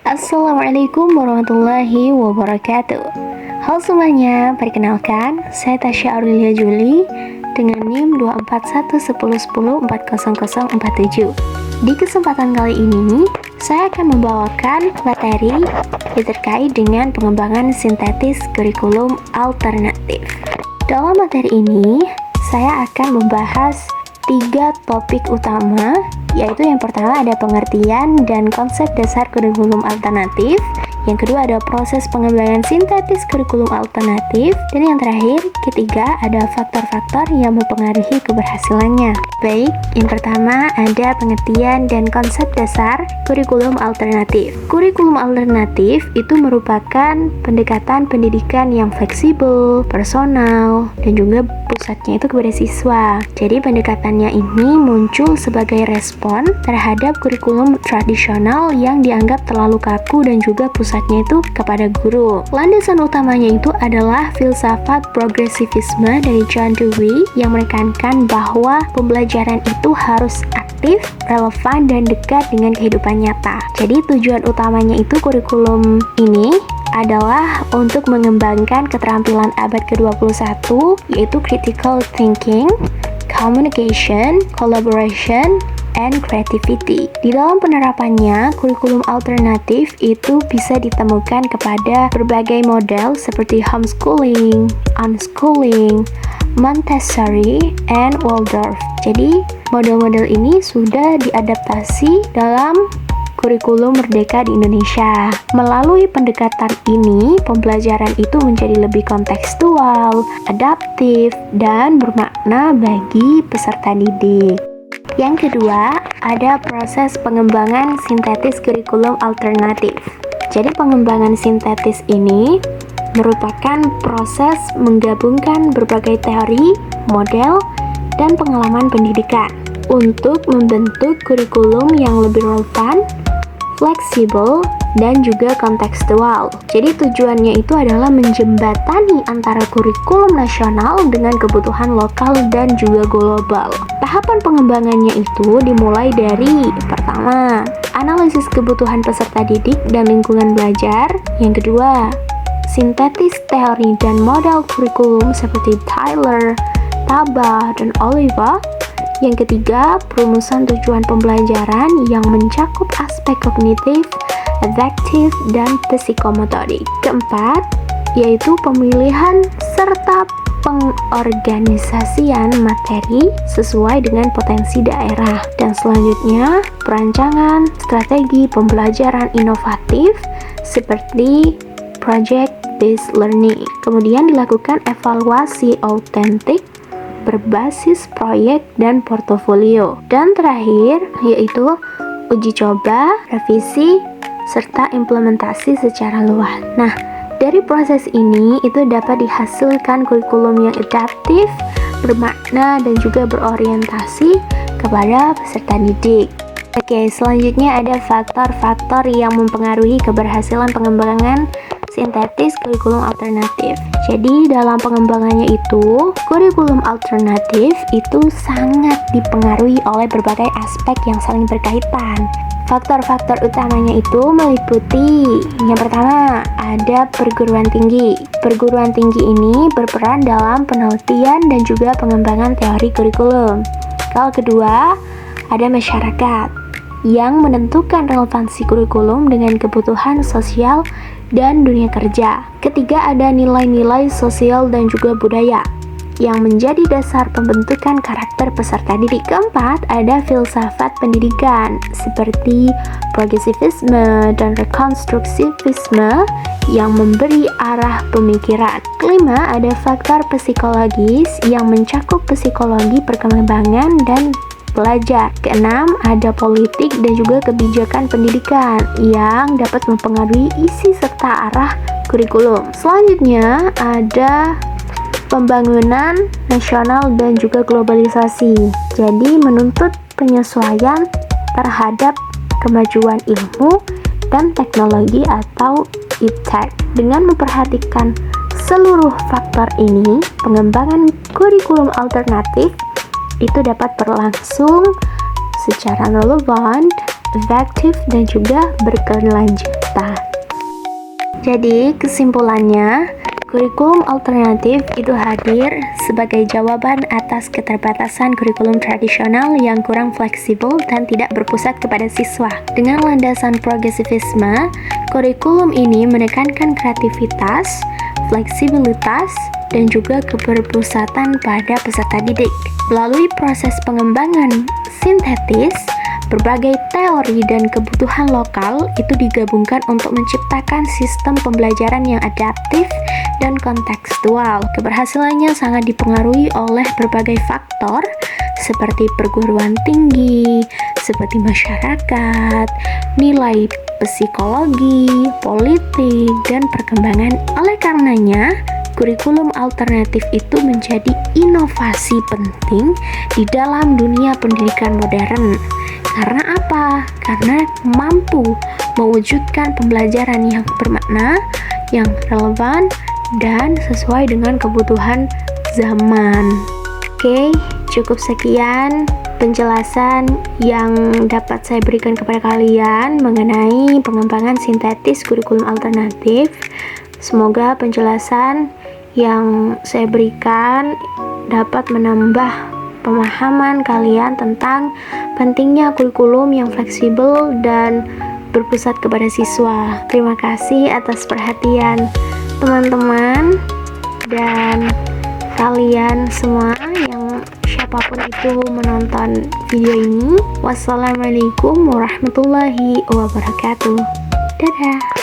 Assalamualaikum warahmatullahi wabarakatuh. Halo semuanya, perkenalkan saya Tasya Aurelia Juli dengan NIM 24111040047. Di kesempatan kali ini saya akan membawakan materi yang terkait dengan pengembangan sintetis kurikulum alternatif. Dalam materi ini saya akan membahas 3 topik utama, yaitu yang pertama ada pengertian dan konsep dasar kurikulum alternatif, yang kedua ada proses pengembangan sintetis kurikulum alternatif, dan yang terakhir, ketiga, ada faktor-faktor yang mempengaruhi keberhasilannya. Baik, yang pertama ada pengertian dan konsep dasar kurikulum alternatif. Kurikulum alternatif itu merupakan pendekatan pendidikan yang fleksibel, personal, dan juga pusatnya itu kepada siswa. Jadi pendekatannya ini muncul sebagai respon terhadap kurikulum tradisional yang dianggap terlalu kaku dan juga pusatnya itu kepada guru. Landasan utamanya itu adalah filsafat progresivisme dari John Dewey yang menekankan bahwa pembelajaran itu harus aktif, relevan, dan dekat dengan kehidupan nyata. Jadi tujuan utamanya itu kurikulum ini adalah untuk mengembangkan keterampilan abad ke-21, yaitu critical thinking, communication, collaboration, and creativity. Di dalam penerapannya, kurikulum alternatif itu bisa ditemukan kepada berbagai model seperti homeschooling, unschooling, Montessori, and Waldorf. Jadi, model-model ini sudah diadaptasi dalam kurikulum Merdeka di Indonesia. Melalui pendekatan ini, pembelajaran itu menjadi lebih kontekstual, adaptif, dan bermakna bagi peserta didik. Yang kedua, ada proses pengembangan sintetis kurikulum alternatif. Jadi pengembangan sintetis ini merupakan proses menggabungkan berbagai teori, model, dan pengalaman pendidikan untuk membentuk kurikulum yang lebih relevan, fleksibel, dan juga kontekstual. Jadi tujuannya itu adalah menjembatani antara kurikulum nasional dengan kebutuhan lokal dan juga global. Tahapan pengembangannya itu dimulai dari pertama, analisis kebutuhan peserta didik dan lingkungan belajar. Yang kedua, sintetis teori dan model kurikulum seperti Tyler, Tabah, dan Oliva. Yang ketiga, perumusan tujuan pembelajaran yang mencakup aspek kognitif, afektif, dan psikomotorik. Keempat, yaitu pemilihan serta pengorganisasian materi sesuai dengan potensi daerah. Dan selanjutnya, perancangan strategi pembelajaran inovatif seperti project-based learning. Kemudian dilakukan evaluasi autentik berbasis proyek dan portofolio. Dan terakhir, yaitu uji coba, revisi, serta implementasi secara luas. Nah, dari proses ini itu dapat dihasilkan kurikulum yang adaptif, bermakna, dan juga berorientasi kepada peserta didik. Oke, selanjutnya ada faktor-faktor yang mempengaruhi keberhasilan pengembangan sintetis kurikulum alternatif. Jadi dalam pengembangannya itu, kurikulum alternatif itu sangat dipengaruhi oleh berbagai aspek yang saling berkaitan. Faktor-faktor utamanya itu meliputi yang pertama, ada perguruan tinggi. Perguruan tinggi ini berperan dalam penelitian dan juga pengembangan teori kurikulum. Kalau kedua, ada masyarakat yang menentukan relevansi kurikulum dengan kebutuhan sosial dan dunia kerja. Ketiga, ada nilai-nilai sosial dan juga budaya yang menjadi dasar pembentukan karakter peserta didik. Keempat, ada filsafat pendidikan seperti progresivisme dan rekonstruksivisme yang memberi arah pemikiran. Kelima, ada faktor psikologis yang mencakup psikologi perkembangan dan belajar. Keenam, ada politik dan juga kebijakan pendidikan yang dapat mempengaruhi isi serta arah kurikulum. Selanjutnya, ada pembangunan nasional dan juga globalisasi. Jadi, menuntut penyesuaian terhadap kemajuan ilmu dan teknologi atau iptek. Dengan memperhatikan seluruh faktor ini, pengembangan kurikulum alternatif itu dapat berlangsung secara relevan, efektif, dan juga berkelanjutan. swasta. Jadi, kesimpulannya, kurikulum alternatif itu hadir sebagai jawaban atas keterbatasan kurikulum tradisional yang kurang fleksibel dan tidak berpusat kepada siswa. Dengan landasan progresivisme, kurikulum ini menekankan kreativitas, fleksibilitas, dan juga keberpusatan pada peserta didik. Melalui proses pengembangan sintetis, berbagai teori dan kebutuhan lokal itu digabungkan untuk menciptakan sistem pembelajaran yang adaptif dan kontekstual. Keberhasilannya sangat dipengaruhi oleh berbagai faktor seperti perguruan tinggi, seperti masyarakat, nilai psikologi, politik, dan perkembangan. Oleh karenanya, kurikulum alternatif itu menjadi inovasi penting di dalam dunia pendidikan modern. Karena apa? Karena mampu mewujudkan pembelajaran yang bermakna, yang relevan, dan sesuai dengan kebutuhan zaman. Oke, cukup sekian penjelasan yang dapat saya berikan kepada kalian mengenai pengembangan sintetis kurikulum alternatif. Semoga penjelasan yang saya berikan dapat menambah pemahaman kalian tentang pentingnya kurikulum yang fleksibel dan berpusat kepada siswa. Terima kasih atas perhatian teman-teman dan kalian semua yang siapapun itu menonton video ini. Wassalamualaikum warahmatullahi wabarakatuh. Dadah.